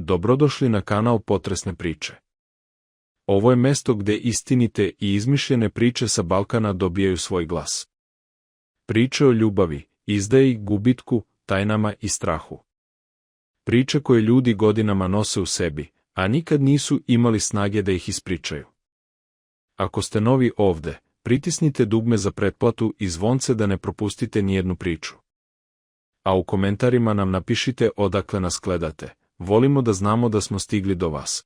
Dobrodošli na kanal Potresne priče. Ovo je mesto gde istinite i izmišljene priče sa Balkana dobijaju svoj glas. Priče o ljubavi, izdaji, gubitku, tajnama i strahu. Priče koje ljudi godinama nose u sebi, a nikad nisu imali snage da ih ispričaju. Ako ste novi ovde, pritisnite dugme za pretplatu i zvonce da ne propustite nijednu priču. A u komentarima nam napišite odakle nas gledate. Volimo da znamo da smo stigli do vas.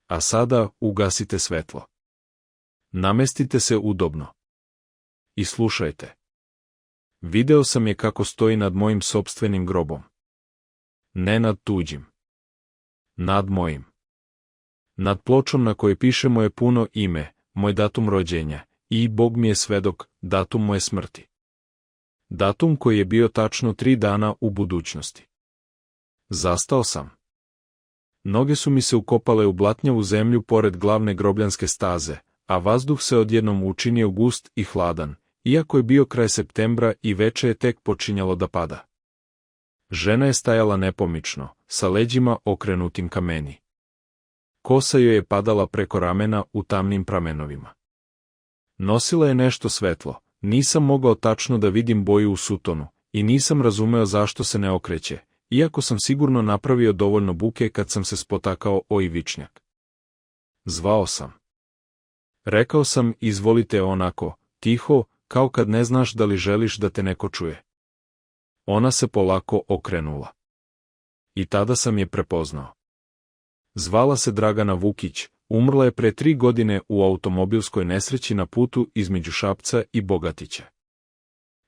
A sada ugasite svetlo. Namestite se udobno. I slušajte. Video sam je kako stoji nad mojim sopstvenim grobom. Ne nad tuđim. Nad mojim. Nad pločom na kojoj piše moje puno ime, moj datum rođenja, i Bog mi je svedok, datum moje smrti. Datum koji je bio tačno 3 dana u budućnosti. Zastao sam. Noge su mi se ukopale u blatnjavu zemlju pored glavne grobljanske staze, a vazduh se odjednom učinio gust i hladan, iako je bio kraj septembra i veče je tek počinjalo da pada. Žena je stajala nepomično, sa leđima okrenutim ka meni. Kosa joj je padala preko ramena u tamnim pramenovima. Nosila je nešto svetlo, nisam mogao tačno da vidim boju u sutonu, i nisam razumeo zašto se ne okreće, iako sam sigurno napravio dovoljno buke kad sam se spotakao o ivičnjak. Zvao sam. Rekao sam izvolite onako, tiho, kao kad ne znaš da li želiš da te neko čuje. Ona se polako okrenula. I tada sam je prepoznao. Zvala se Dragana Vukić, umrla je pre 3 godine u automobilskoj nesreći na putu između Šapca i Bogatića.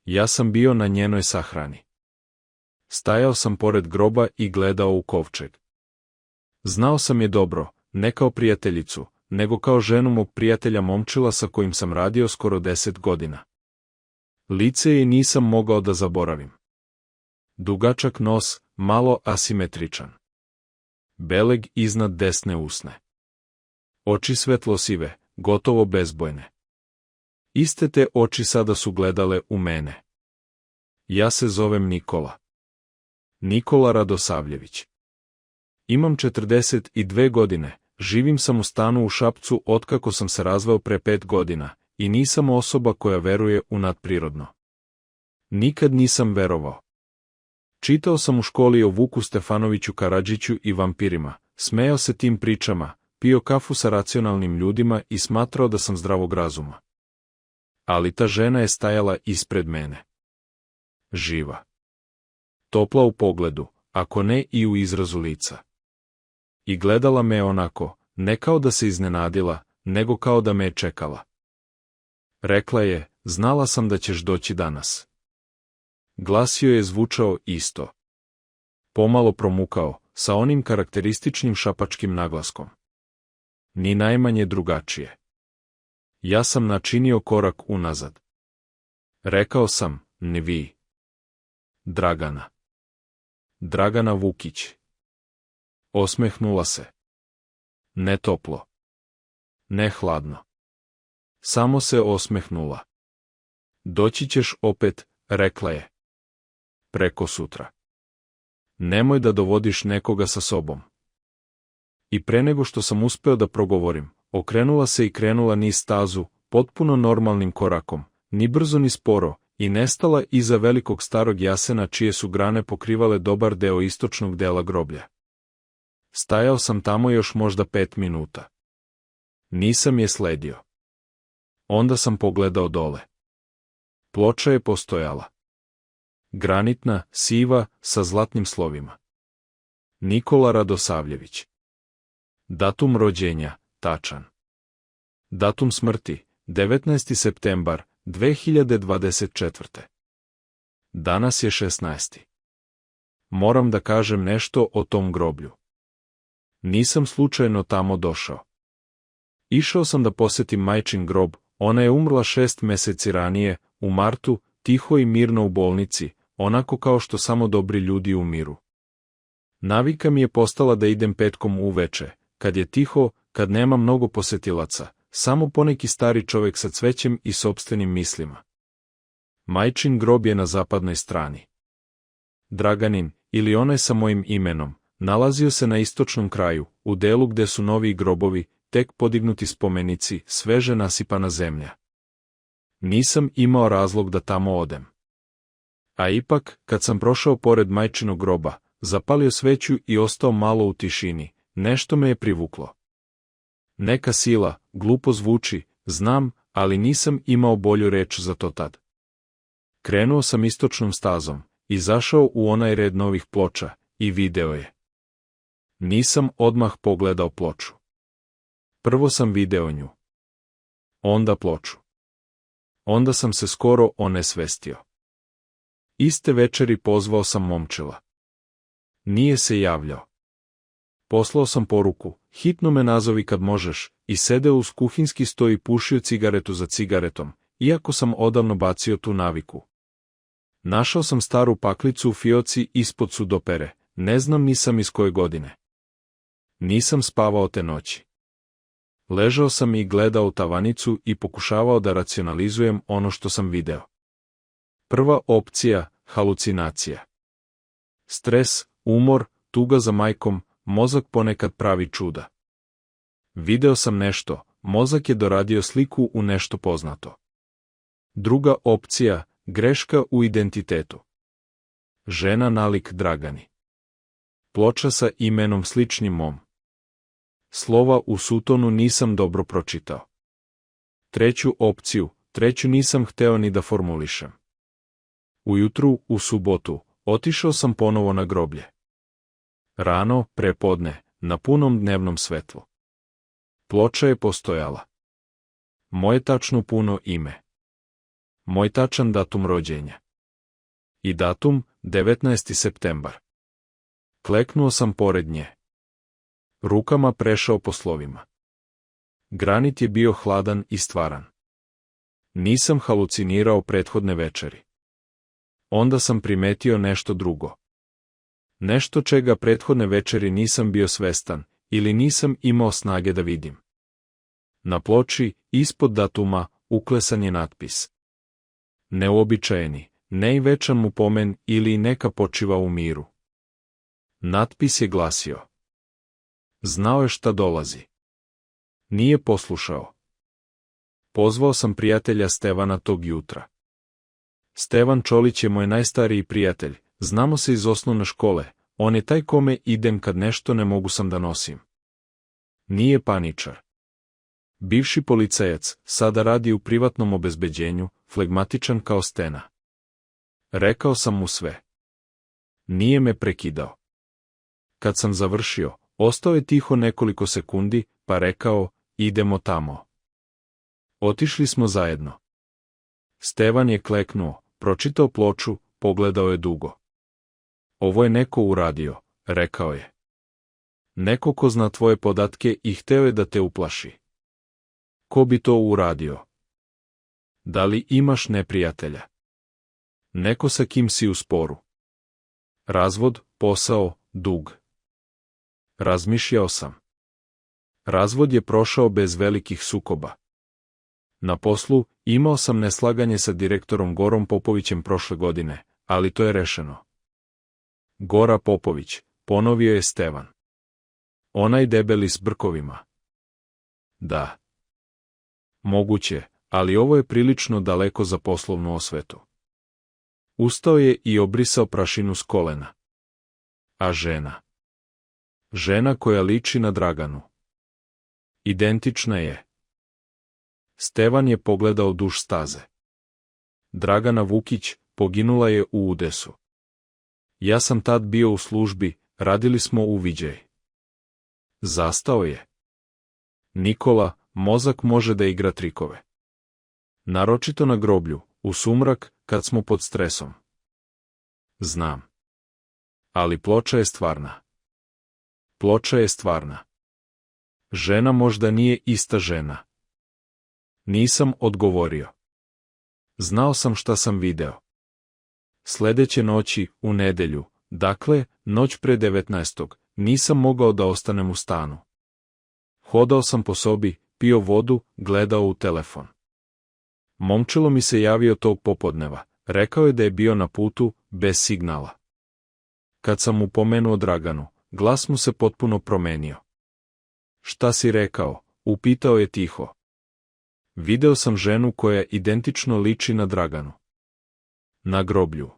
Ja sam bio na njenoj sahrani. Stajao sam pored groba i gledao u kovčeg. Znao sam je dobro, ne kao prijateljicu, nego kao ženu mog prijatelja momčila sa kojim sam radio skoro 10 godina. Lice je nisam mogao da zaboravim. Dugačak nos, malo asimetričan. Beleg iznad desne usne. Oči svetlosive, gotovo bezbojne. Iste te oči sada su gledale u mene. Ja se zovem Nikola. Nikola Radosavljević. Imam 42 godine, živim sam u stanu u Šapcu otkako sam se razveo pre 5 godina i nisam osoba koja veruje u nadprirodno. Nikad nisam verovao. Čitao sam u školi o Vuku Stefanoviću Karadžiću i vampirima, smejao se tim pričama, pio kafu sa racionalnim ljudima i smatrao da sam zdravog razuma. Ali ta žena je stajala ispred mene. Živa. Topla u pogledu, ako ne i u izrazu lica. I gledala me onako, ne kao da se iznenadila, nego kao da me je čekala. Rekla je, znala sam da ćeš doći danas. Glas joj je zvučao isto. Pomalo promukao, sa onim karakterističnim šapačkim naglaskom. Ni najmanje drugačije. Ja sam načinio korak unazad. Rekao sam, ni vi. Dragana. Dragana Vukić. Osmehnula se. Ne toplo. Ne hladno. Samo se osmehnula. Doći ćeš opet, rekla je. Preko sutra. Nemoj da dovodiš nekoga sa sobom. I pre nego što sam uspeo da progovorim, okrenula se i krenula niz stazu, potpuno normalnim korakom, ni brzo ni sporo, i nestala iza velikog starog jasena čije su grane pokrivale dobar deo istočnog dela groblja. Stajao sam tamo još možda 5 minuta. Nisam je sledio. Onda sam pogledao dole. Ploča je postojala. Granitna, siva, sa zlatnim slovima. Nikola Radosavljević. Datum rođenja, tačan. Datum smrti, 19. septembar, 2024. Danas je 16. Moram da kažem nešto o tom groblju. Nisam slučajno tamo došao. Išao sam da posetim majčin grob, ona je umrla 6 meseci ranije, u martu, tiho i mirno u bolnici, onako kao što samo dobri ljudi umiru. Navika mi je postala da idem petkom uveče, kad je tiho, kad nema mnogo posetilaca, samo poneki stari čovek sa cvećem i sopstvenim mislima. Majčin grob je na zapadnoj strani. Draganin, ili onaj sa mojim imenom, Nalazio se na istočnom kraju, u delu gde su novi grobovi, tek podignuti spomenici, sveže nasipana zemlja. Nisam imao razlog da tamo odem. A ipak, kad sam prošao pored majčinog groba, zapalio sveću i ostao malo u tišini, nešto me je privuklo. Neka sila, glupo zvuči, znam, ali nisam imao bolju reč za to tad. Krenuo sam istočnom stazom, izašao u onaj red novih ploča i video je. Nisam odmah pogledao ploču. Prvo sam video nju. Onda ploču. Onda sam se skoro onesvestio. Iste večeri pozvao sam momčila. Nije se javljao. Poslao sam poruku, hitno me nazovi kad možeš, i sedeo uz kuhinjski sto i pušio cigaretu za cigaretom, iako sam odavno bacio tu naviku. Našao sam staru paklicu u fioci ispod sudopere, ne znam nisam iz koje godine. Nisam spavao te noći. Ležao sam i gledao u tavanicu i pokušavao da racionalizujem ono što sam video. Prva opcija, halucinacija. Stres, umor, tuga za majkom, mozak ponekad pravi čuda. Video sam nešto, mozak je doradio sliku u nešto poznato. Druga opcija, greška u identitetu. Žena nalik Dragani. Ploča sa imenom sličnim mom. Slova u sutonu nisam dobro pročitao. Treću opciju, nisam hteo ni da formulišem. Ujutru, u subotu, otišao sam ponovo na groblje. Rano, prepodne, na punom dnevnom svetlu. Ploča je postojala. Moje tačno puno ime. Moj tačan datum rođenja. I datum, 19. septembar. Kleknuo sam pored nje. Rukama prešao po slovima. Granit je bio hladan i stvaran. Nisam halucinirao prethodne večeri. Onda sam primetio nešto drugo. Nešto čega prethodne večeri nisam bio svestan, ili nisam imao snage da vidim. Na ploči, ispod datuma, uklesan je natpis. Neuobičajeni, ne i večan mu pomen ili neka počiva u miru. Natpis je glasio. Znao je šta dolazi. Nije poslušao. Pozvao sam prijatelja Stevana tog jutra. Stevan Čolić je moj najstariji prijatelj, znamo se iz osnovne škole, on je taj kome idem kad nešto ne mogu sam da nosim. Nije paničar. Bivši policajac, sada radi u privatnom obezbeđenju, flegmatičan kao stena. Rekao sam mu sve. Nije me prekidao. Kad sam završio, ostao je tiho nekoliko sekundi, pa rekao, idemo tamo. Otišli smo zajedno. Stevan je kleknuo, pročitao ploču, pogledao je dugo. Ovo je neko uradio, rekao je. Neko ko zna tvoje podatke i hteo je da te uplaši. Ko bi to uradio? Da li imaš neprijatelja? Neko sa kim si u sporu? Razvod, posao, dug. Razmišljao sam. Razvod je prošao bez velikih sukoba. Na poslu imao sam neslaganje sa direktorom Gorom Popovićem prošle godine, ali to je rešeno. Gora Popović, ponovio je Stevan. Onaj debeli s brkovima. Da. Moguće, ali ovo je prilično daleko za poslovnu osvetu. Ustao je i obrisao prašinu s kolena. A žena? Žena koja liči na Draganu. Identična je. Stevan je pogledao duž staze. Dragana Vukić poginula je u udesu. Ja sam tad bio u službi, radili smo uviđaj. Zastao je. Nikola, mozak može da igra trikove. Naročito na groblju, u sumrak, kad smo pod stresom. Znam. Ali ploča je stvarna. Ploča je stvarna. Žena možda nije ista žena. Nisam odgovorio. Znao sam šta sam video. Sledeće noći, u nedelju, dakle, noć pre 19. nisam mogao da ostanem u stanu. Hodao sam po sobi, pio vodu, gledao u telefon. Momčilo mi se javio tog popodneva, rekao je da je bio na putu, bez signala. Kad sam mu pomenuo Draganu, glas mu se potpuno promenio. Šta si rekao? Upitao je tiho. Video sam ženu koja identično liči na Draganu. Na groblju.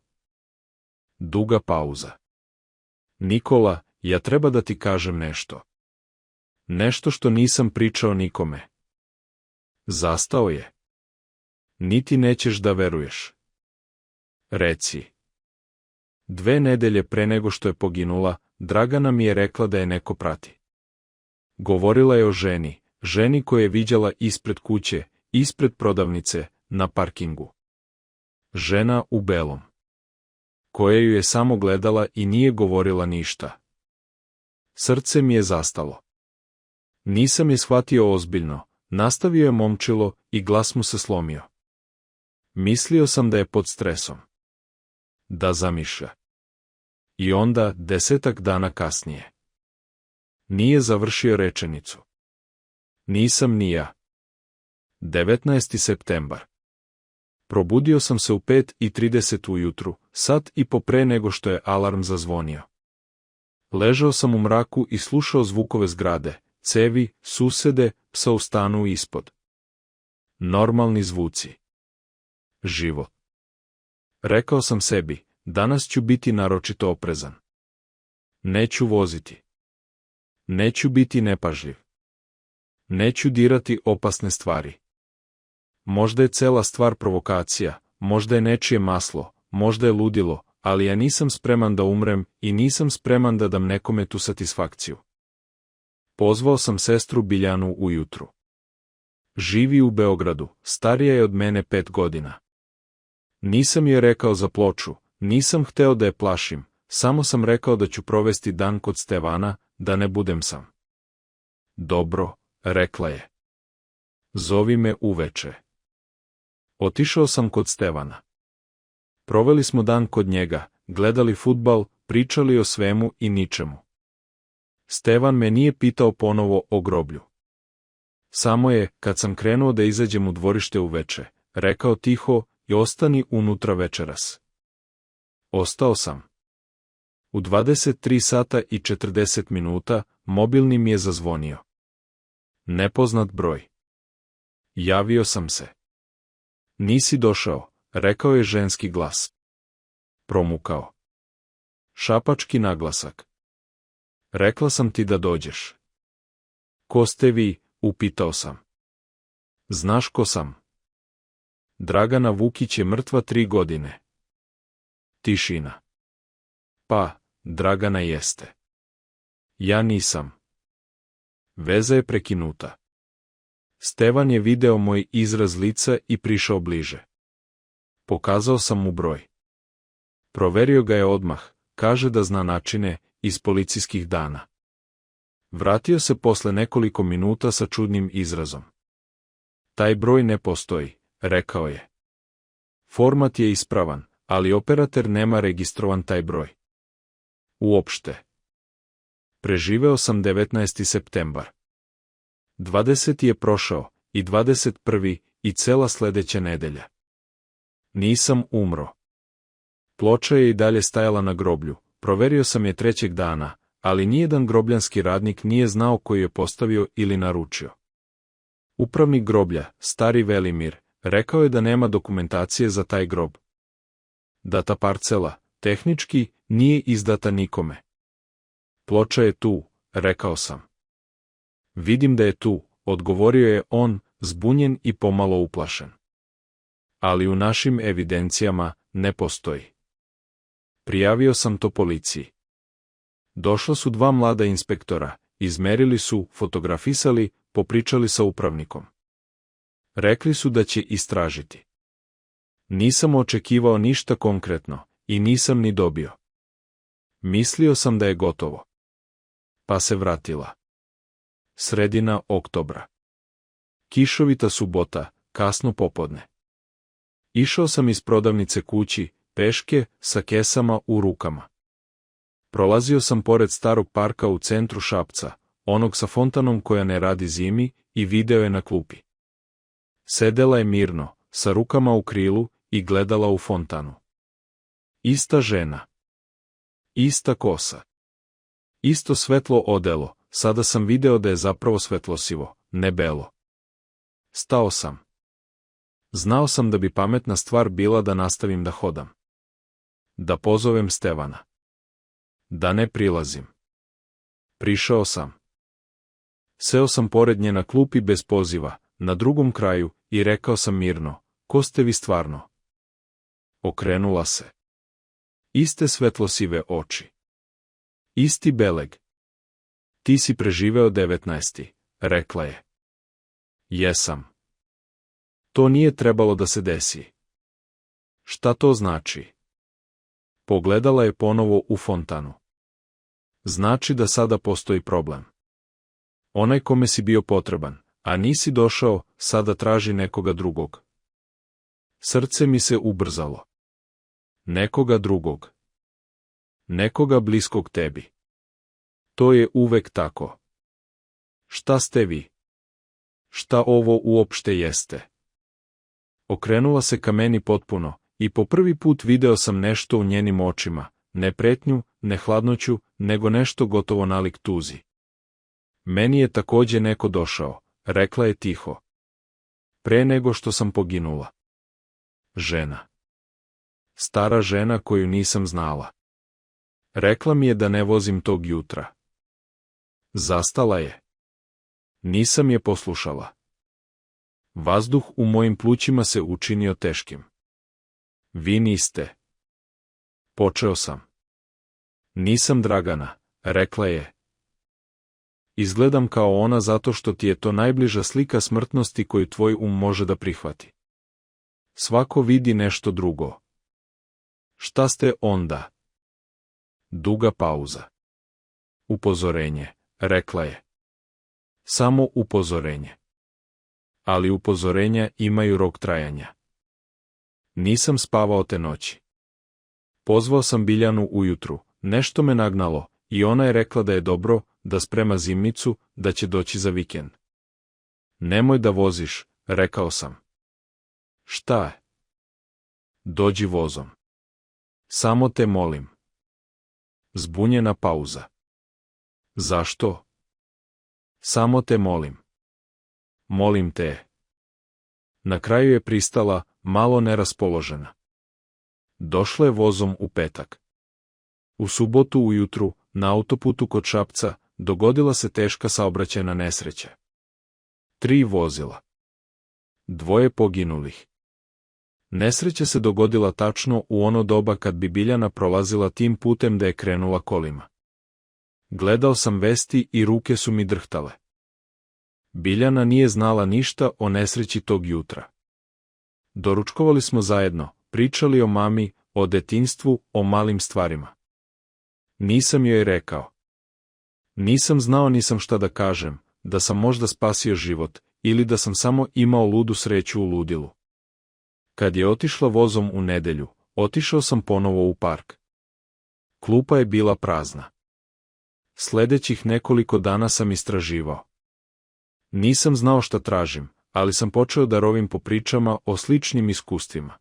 Duga pauza. Nikola, ja treba da ti kažem nešto. Nešto što nisam pričao nikome. Zastao je. Niti nećeš da veruješ. Reci. 2 nedelje pre nego što je poginula, Dragana mi je rekla da je neko prati. Govorila je o ženi koju je viđala ispred kuće, ispred prodavnice, na parkingu. Žena u belom. Koja ju je samo gledala i nije govorila ništa. Srce mi je zastalo. Nisam je shvatio ozbiljno, nastavio je momčilo i glas mu se slomio. Mislio sam da je pod stresom. Da zamišlja. I onda, 10 dana kasnije. Nije završio rečenicu. Nisam ni ja. 19. septembar. Probudio sam se u 5:30 ujutru, sat i po pre nego što je alarm zazvonio. Ležao sam u mraku i slušao zvukove zgrade, cevi, susede, psa u stanu ispod. Normalni zvuci. Život. Rekao sam sebi, danas ću biti naročito oprezan. Neću voziti. Neću biti nepažljiv. Neću dirati opasne stvari. Možda je cela stvar provokacija, možda je nečije maslo, možda je ludilo, ali ja nisam spreman da umrem i nisam spreman da dam nekome tu satisfakciju. Pozvao sam sestru Biljanu ujutru. Živi u Beogradu, starija je od mene 5 godina. Nisam joj rekao za ploču, nisam hteo da je plašim, samo sam rekao da ću provesti dan kod Stevana, da ne budem sam. Dobro, rekla je. Zovi me uveče. Otišao sam kod Stevana. Proveli smo dan kod njega, gledali fudbal, pričali o svemu i ničemu. Stevan me nije pitao ponovo o groblju. Samo je, kad sam krenuo da izađem u dvorište uveče, rekao tiho, i ostani unutra večeras. Ostao sam. U 23:40 mobilni mi je zazvonio. Nepoznat broj. Javio sam se. Nisi došao, rekao je ženski glas. Promukao. Šapački naglasak. Rekla sam ti da dođeš. Ko ste vi, upitao sam. Znaš ko sam? Dragana Vukić je mrtva 3 godine. Tišina. Pa, Dragana jeste. Ja nisam. Veza je prekinuta. Stevan je video moj izraz lica i prišao bliže. Pokazao sam mu broj. Proverio ga je odmah, kaže da zna načine, iz policijskih dana. Vratio se posle nekoliko minuta sa čudnim izrazom. Taj broj ne postoji, rekao je. Format je ispravan, ali operater nema registrovan taj broj. Uopšte. Preživeo sam 19. septembar. 20. je prošao, i 21. i cela sledeća nedelja. Nisam umro. Ploča je i dalje stajala na groblju, proverio sam je 3. dana, ali nijedan grobljanski radnik nije znao koji je postavio ili naručio. Upravnik groblja, stari Velimir, rekao je da nema dokumentacije za taj grob. Da ta parcela, tehnički, nije izdata nikome. Ploča je tu, rekao sam. Vidim da je tu, odgovorio je on, zbunjen i pomalo uplašen. Ali u našim evidencijama ne postoji. Prijavio sam to policiji. Došla su 2 mlada inspektora, izmerili su, fotografisali, popričali sa upravnikom. Rekli su da će istražiti. Nisam očekivao ništa konkretno, i nisam ni dobio. Mislio sam da je gotovo. Pa se vratila. Sredina oktobra. Kišovita subota, kasno popodne. Išao sam iz prodavnice kući, peške, sa kesama u rukama. Prolazio sam pored starog parka u centru Šapca, onog sa fontanom koja ne radi zimi, i video je na klupi. Sedela je mirno, sa rukama u krilu, i gledala u fontanu. Ista žena. Ista kosa. Isto svetlo odelo, sada sam video da je zapravo svetlosivo, ne belo. Stao sam. Znao sam da bi pametna stvar bila da nastavim da hodam. Da pozovem Stevana. Da ne prilazim. Prišao sam. Seo sam pored nje na klupi bez poziva, na drugom kraju, i rekao sam mirno, ko ste vi stvarno? Okrenula se. Iste svetlosive oči. Isti beleg. Ti si preživeo 19. rekla je. Jesam. To nije trebalo da se desi. Šta to znači? Pogledala je ponovo u fontanu. Znači da sada postoji problem. Onaj kome si bio potreban, a nisi došao, sada traži nekoga drugog. Srce mi se ubrzalo. Nekoga drugog. Nekoga bliskog tebi. To je uvek tako. Šta ste vi? Šta ovo uopšte jeste? Okrenula se ka meni potpuno, i po prvi put video sam nešto u njenim očima, ne pretnju, ne hladnoću, nego nešto gotovo nalik tuzi. Meni je takođe neko došao, rekla je tiho. Pre nego što sam poginula. Žena. Stara žena koju nisam znala. Rekla mi je da ne vozim tog jutra. Zastala je. Nisam je poslušala. Vazduh u mojim plućima se učinio teškim. Vi niste. Počeo sam. Nisam Dragana, rekla je. Izgledam kao ona zato što ti je to najbliža slika smrtnosti koju tvoj može da prihvati. Svako vidi nešto drugo. Šta ste onda? Duga pauza. Upozorenje, rekla je. Samo upozorenje. Ali upozorenja imaju rok trajanja. Nisam spavao te noći. Pozvao sam Biljanu ujutru, nešto me nagnalo, i ona je rekla da je dobro, da sprema zimnicu, da će doći za vikend. Nemoj da voziš, rekao sam. Šta je? Dođi vozom. Samo te molim. Zbunjena pauza. Zašto? Samo te molim. Molim te. Na kraju je pristala, malo neraspoložena. Došla je vozom u petak. U subotu ujutru, na autoputu kod Šapca, dogodila se teška saobraćajna nesreća. 3 vozila. 2 poginulih. Nesreća se dogodila tačno u ono doba kad bi Biljana prolazila tim putem da je krenula kolima. Gledao sam vesti i ruke su mi drhtale. Biljana nije znala ništa o nesreći tog jutra. Doručkovali smo zajedno, pričali o mami, o detinjstvu, o malim stvarima. Nisam joj rekao. Nisam znao nisam šta da kažem, da sam možda spasio život, ili da sam samo imao ludu sreću u ludilu. Kad je otišla vozom u nedelju, otišao sam ponovo u park. Klupa je bila prazna. Sledećih nekoliko dana sam istraživao. Nisam znao šta tražim, ali sam počeo da rovim po pričama o sličnim iskustvima.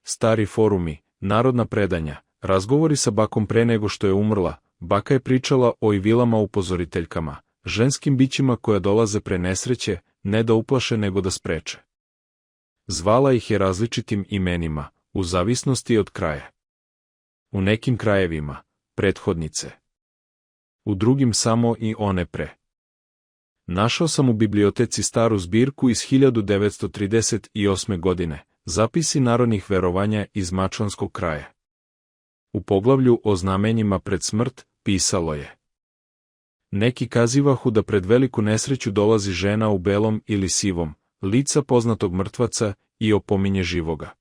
Stari forumi, narodna predanja, razgovori sa bakom pre nego što je umrla, baka je pričala o ivilama upozoriteljkama, ženskim bićima koja dolaze pre nesreće, ne da uplaše nego da spreče. Zvala ih je različitim imenima, u zavisnosti od kraja. U nekim krajevima, prethodnice. U drugim samo i one pre. Našao sam u biblioteci staru zbirku iz 1938. godine, zapisi narodnih verovanja iz Mačvanskog kraja. U poglavlju o znamenjima pred smrt pisalo je: neki kazivahu da pred veliku nesreću dolazi žena u belom ili sivom, lica poznatog mrtvaca i opominje živoga.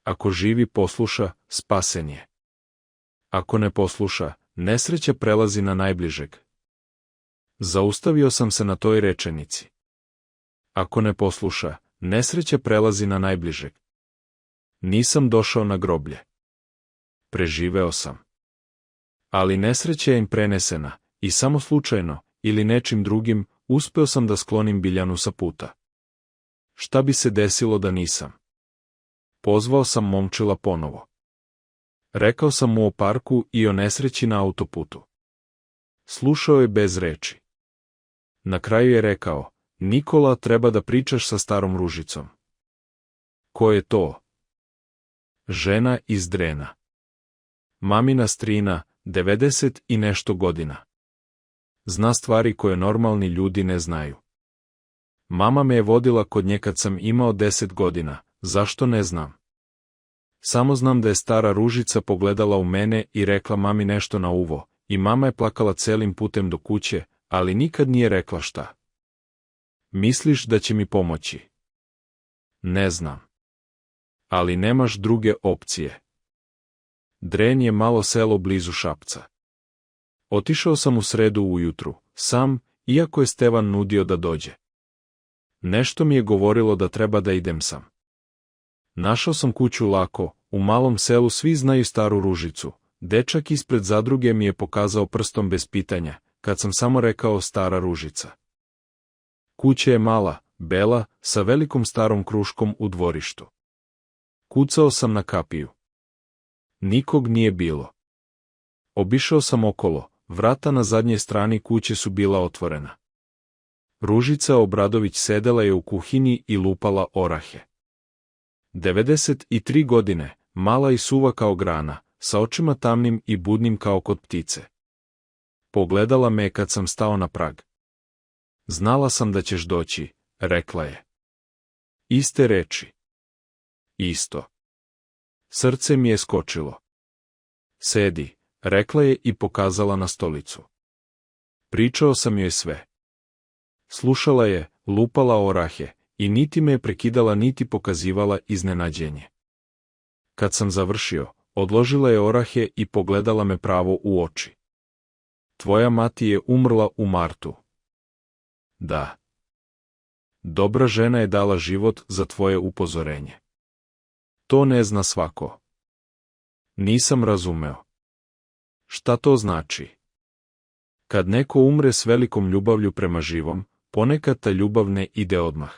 Ako živi posluša, spasen je. Ako ne posluša, nesreća prelazi na najbližeg. Zaustavio sam se na toj rečenici. Ako ne posluša, nesreća prelazi na najbližeg. Nisam došao na groblje. Preživeo sam. Ali nesreća je im prenesena, i samo slučajno, ili nečim drugim, uspeo sam da sklonim Biljanu sa puta. Šta bi se desilo da nisam? Pozvao sam momčila ponovo. Rekao sam mu o parku i o nesreći na autoputu. Slušao je bez reči. Na kraju je rekao, Nikola, treba da pričaš sa starom Ružicom. Ko je to? Žena iz Drena. Mamina strina, 90 i nešto godina. Zna stvari koje normalni ljudi ne znaju. Mama me je vodila kod nje kad sam imao 10 godina, zašto ne znam? Samo znam da je stara Ružica pogledala u mene i rekla mami nešto na uvo, i mama je plakala celim putem do kuće, ali nikad nije rekla šta. Misliš da će mi pomoći? Ne znam. Ali nemaš druge opcije. Dren je malo selo blizu Šapca. Otišao sam u sredu ujutru, sam, iako je Stevan nudio da dođe. Nešto mi je govorilo da treba da idem sam. Našao sam kuću lako, u malom selu svi znaju staru Ružicu. Dečak ispred zadruge mi je pokazao prstom bez pitanja, kad sam samo rekao stara Ružica. Kuća je mala, bela, sa velikom starom kruškom u dvorištu. Kucao sam na kapiju. Nikog nije bilo. Obišao sam okolo, vrata na zadnjoj strani kuće su bila otvorena. Ružica Obradović sedela je u kuhinji i lupala orahe. 93 godine, mala i suva kao grana, sa očima tamnim i budnim kao kod ptice. Pogledala me kad sam stao na prag. Znala sam da ćeš doći, rekla je. Iste reči. Isto. Srce mi je skočilo. Sedi, rekla je i pokazala na stolicu. Pričao sam joj sve. Slušala je, lupala orahe, i niti me je prekidala niti pokazivala iznenađenje. Kad sam završio, odložila je orahe i pogledala me pravo u oči. Tvoja mati je umrla u martu. Da. Dobra žena je dala život za tvoje upozorenje. To ne zna svako. Nisam razumeo. Šta to znači? Kad neko umre s velikom ljubavlju prema živom, ponekad ta ljubav ne ide odmah.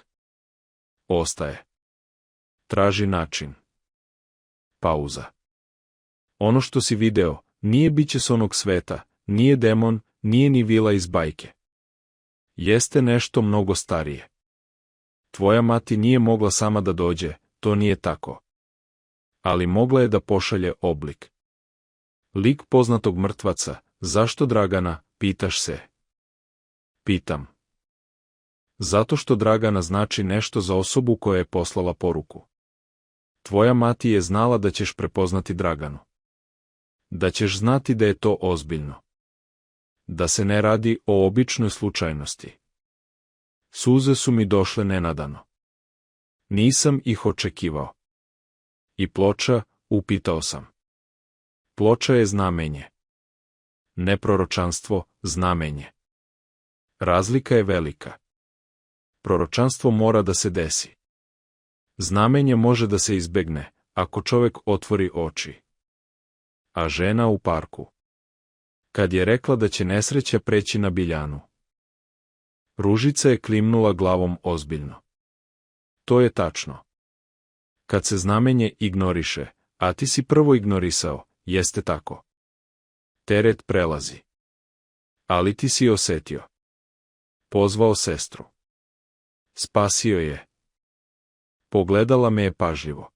Ostaje. Traži način. Pauza. Ono što si video, nije biće s onog sveta, nije demon, nije ni vila iz bajke. Jeste nešto mnogo starije. Tvoja mati nije mogla sama da dođe, to nije tako. Ali mogla je da pošalje oblik. Lik poznatog mrtvaca, zašto Dragana, pitaš se? Pitam. Zato što Dragana znači nešto za osobu koja je poslala poruku. Tvoja mati je znala da ćeš prepoznati Draganu. Da ćeš znati da je to ozbiljno. Da se ne radi o običnoj slučajnosti. Suze su mi došle nenadano. Nisam ih očekivao. I ploča, upitao sam. Ploča je znamenje. Ne proročanstvo, znamenje. Razlika je velika. Proročanstvo mora da se desi. Znamenje može da se izbegne, ako čovjek otvori oči. A žena u parku. Kad je rekla da će nesreća preći na Biljanu. Ružica je klimnula glavom ozbiljno. To je tačno. Kad se znamenje ignoriše, a ti si prvo ignorisao, jeste tako. Teret prelazi. Ali ti si osetio. Pozvao sestru. Spasio je. Pogledala me je pažljivo.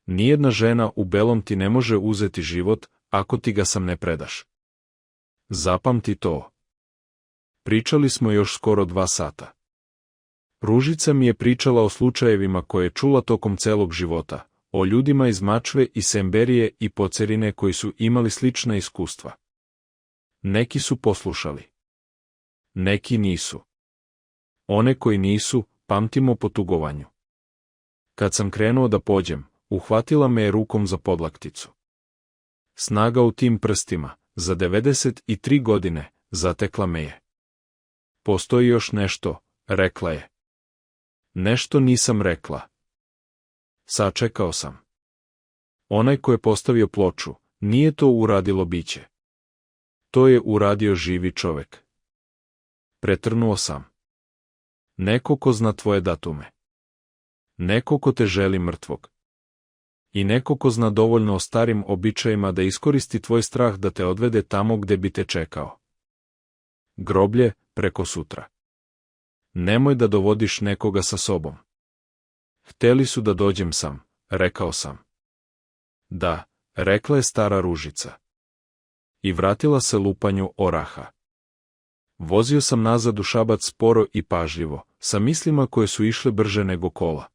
Nijedna žena u belom ti ne može uzeti život, ako ti ga sam ne predaš. Zapamti to. Pričali smo još skoro 2 sata. Ružica mi je pričala o slučajevima koje je čula tokom celog života, o ljudima iz Mačve i Semberije i Pocerine koji su imali slična iskustva. Neki su poslušali. Neki nisu. One koji nisu, pamtimo po tugovanju. Kad sam krenuo da pođem, uhvatila me je rukom za podlakticu. Snaga u tim prstima, za 93 godine, zatekla me je. Postoji još nešto, rekla je. Nešto nisam rekla. Sačekao sam. Onaj ko je postavio ploču, nije to uradilo biće. To je uradio živi čovek. Pretrnuo sam. Neko ko zna tvoje datume. Neko ko te želi mrtvog. I neko ko zna dovoljno o starim običajima da iskoristi tvoj strah da te odvede tamo gde bi te čekao. Groblje, preko sutra. Nemoj da dovodiš nekoga sa sobom. Hteli su da dođem sam, rekao sam. Da, rekla je stara Ružica. I vratila se lupanju oraha. Vozio sam nazad u Šabac sporo i pažljivo, sa mislima koje su išle brže nego kola.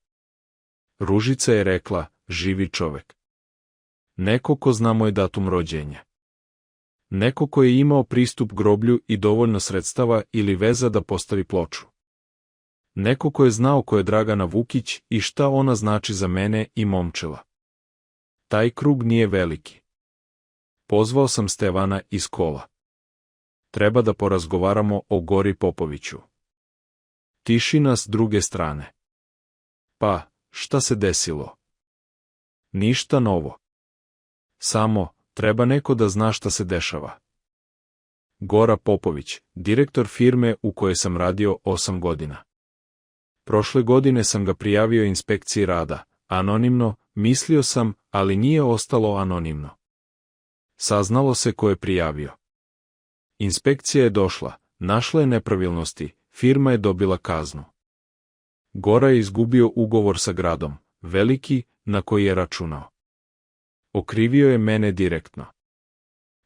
Ružica je rekla, živi čovek. Neko ko zna moj datum rođenja. Neko ko je imao pristup groblju i dovoljno sredstava ili veza da postavi ploču. Neko ko je znao ko je Dragana Vukić i šta ona znači za mene i Momčila. Taj krug nije veliki. Pozvao sam Stevana iz kola. Treba da porazgovaramo o Gori Popoviću. Tišina s druge strane. Pa, šta se desilo? Ništa novo. Samo, treba neko da zna šta se dešava. Gora Popović, direktor firme u kojoj sam radio 8 godina. Prošle godine sam ga prijavio inspekciji rada, anonimno, mislio sam, ali nije ostalo anonimno. Saznalo se ko je prijavio. Inspekcija je došla, našla je nepravilnosti, firma je dobila kaznu. Gora je izgubio ugovor sa gradom, veliki, na koji je računao. Okrivio je mene direktno.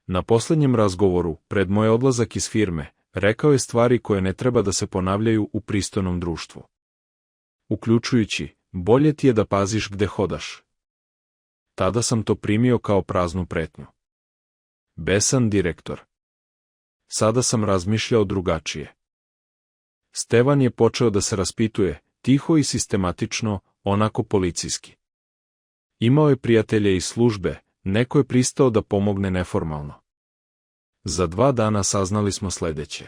Na posljednjem razgovoru, pred moj odlazak iz firme, rekao je stvari koje ne treba da se ponavljaju u pristojnom društvu. Uključujući, bolje ti je da paziš gde hodaš. Tada sam to primio kao praznu pretnju. Besan direktor. Sada sam razmišljao drugačije. Stevan je počeo da se raspituje, tiho i sistematično, onako policijski. Imao je prijatelje iz službe, neko je pristao da pomogne neformalno. Za 2 dana saznali smo sledeće.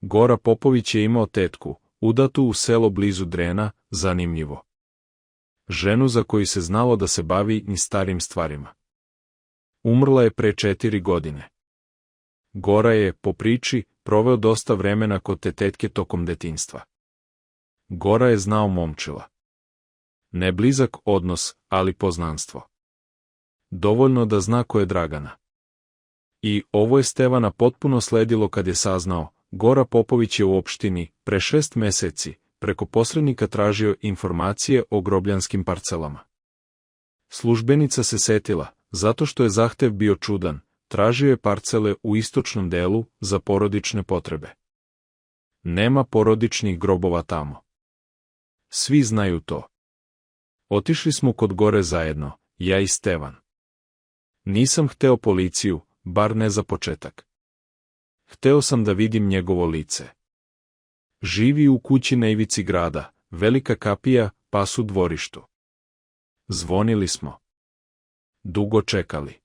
Gora Popović je imao tetku, udatu u selo blizu Drena, zanimljivo. Ženu za koju se znalo da se bavi ni starim stvarima. Umrla je pre 4 godine. Gora je, po priči, proveo dosta vremena kod te tetke tokom detinjstva. Gora je znao Momčila. Ne blizak odnos, ali poznanstvo. Dovoljno da zna ko je Dragana. I ovo je Stevana potpuno sledilo kad je saznao, Gora Popović je u opštini, pre 6 meseci, preko posrednika tražio informacije o grobljanskim parcelama. Službenica se setila, zato što je zahtev bio čudan, tražio je parcele u istočnom delu za porodične potrebe. Nema porodičnih grobova tamo. Svi znaju to. Otišli smo kod Gore zajedno, ja i Stevan. Nisam hteo policiju, bar ne za početak. Hteo sam da vidim njegovo lice. Živi u kući na ivici grada, velika kapija, pas u dvorištu. Zvonili smo. Dugo čekali.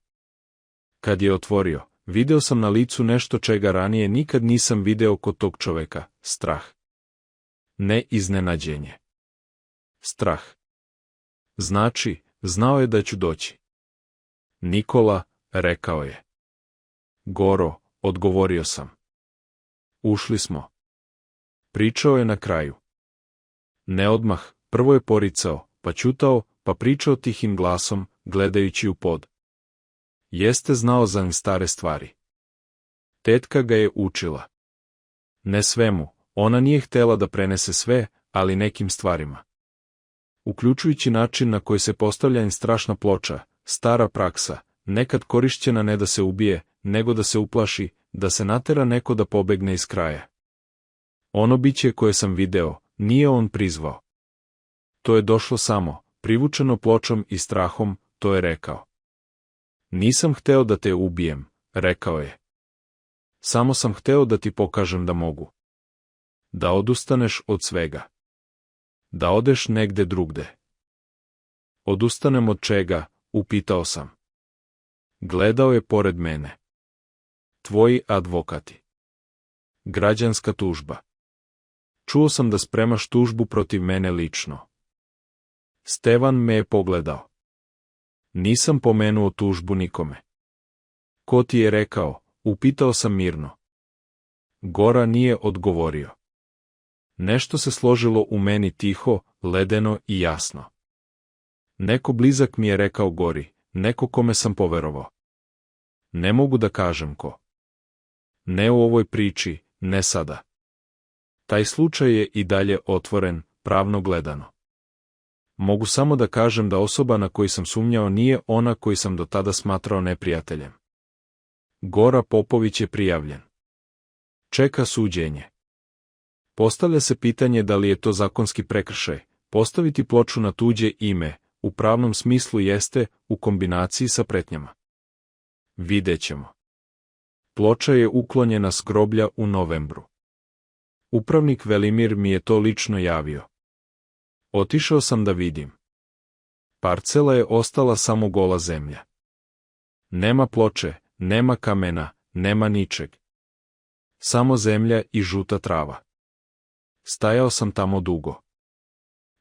Kad je otvorio, video sam na licu nešto čega ranije nikad nisam video kod tog čoveka, strah. Ne iznenađenje. Strah. Znači, znao je da ću doći. Nikola, rekao je. Goro, odgovorio sam. Ušli smo. Pričao je na kraju. Ne odmah, prvo je poricao, pa ćutao, pa pričao tihim glasom, gledajući u pod. Jeste znao za stare stvari. Tetka ga je učila. Ne svemu, ona nije htela da prenese sve, ali nekim stvarima. Uključujući način na koji se postavlja strašna ploča, stara praksa, nekad korišćena ne da se ubije, nego da se uplaši, da se natera neko da pobegne iz kraja. Ono biće koje sam video, nije on prizvao. To je došlo samo, privučeno pločom i strahom, to je rekao. Nisam hteo da te ubijem, rekao je. Samo sam hteo da ti pokažem da mogu. Da odustaneš od svega. Da odeš negde drugde. Odustanem od čega, upitao sam. Gledao je pored mene. Tvoji advokati. Građanska tužba. Čuo sam da spremaš tužbu protiv mene lično. Stevan me je pogledao. Nisam pomenuo tužbu nikome. Ko ti je rekao, upitao sam mirno. Gora nije odgovorio. Nešto se složilo u meni tiho, ledeno i jasno. Neko blizak mi je rekao Gori, neko kome sam poverovao. Ne mogu da kažem ko. Ne u ovoj priči, ne sada. Taj slučaj je i dalje otvoren, pravno gledano. Mogu samo da kažem da osoba na koju sam sumnjao nije ona koju sam do tada smatrao neprijateljem. Gora Popović je prijavljen. Čeka suđenje. Postavlja se pitanje da li je to zakonski prekršaj. Postaviti ploču na tuđe ime, u pravnom smislu jeste, u kombinaciji sa pretnjama. Videćemo. Ploča je uklonjena s groblja u novembru. Upravnik Velimir mi je to lično javio. Otišao sam da vidim. Parcela je ostala samo gola zemlja. Nema ploče, nema kamena, nema ničeg. Samo zemlja i žuta trava. Stajao sam tamo dugo.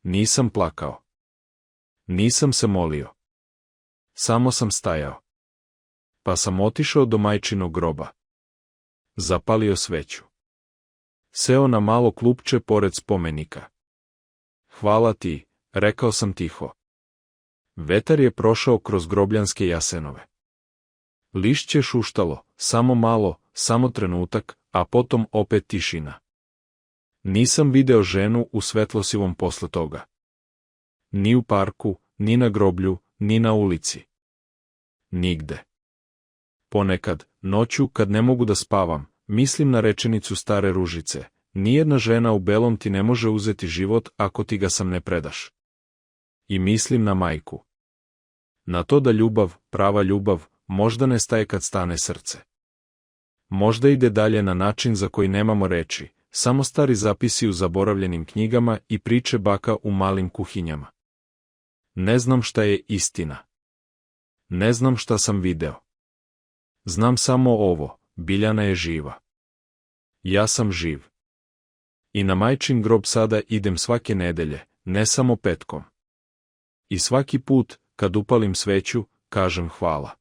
Nisam plakao. Nisam se molio. Samo sam stajao. Pa sam otišao do majčinog groba. Zapalio sveću. Seo na malo klupče pored spomenika. Hvala ti, rekao sam tiho. Vetar je prošao kroz grobljanske jasenove. Lišće šuštalo, samo malo, samo trenutak, a potom opet tišina. Nisam video ženu u svetlosivom posle toga. Ni u parku, ni na groblju, ni na ulici. Nigde. Ponekad, noću kad ne mogu da spavam, mislim na rečenicu stare Ružice: nijedna žena u belom ti ne može uzeti život ako ti ga sam ne predaš. I mislim na majku. Na to da ljubav, prava ljubav, možda ne staje kad stane srce. Možda ide dalje na način za koji nemamo reči, samo stari zapisi u zaboravljenim knjigama i priče baka u malim kuhinjama. Ne znam šta je istina. Ne znam šta sam video. Znam samo ovo: Biljana je živa. Ja sam živ. I na majčin grob sada idem svake nedelje, ne samo petkom. I svaki put, kad upalim sveću, kažem hvala.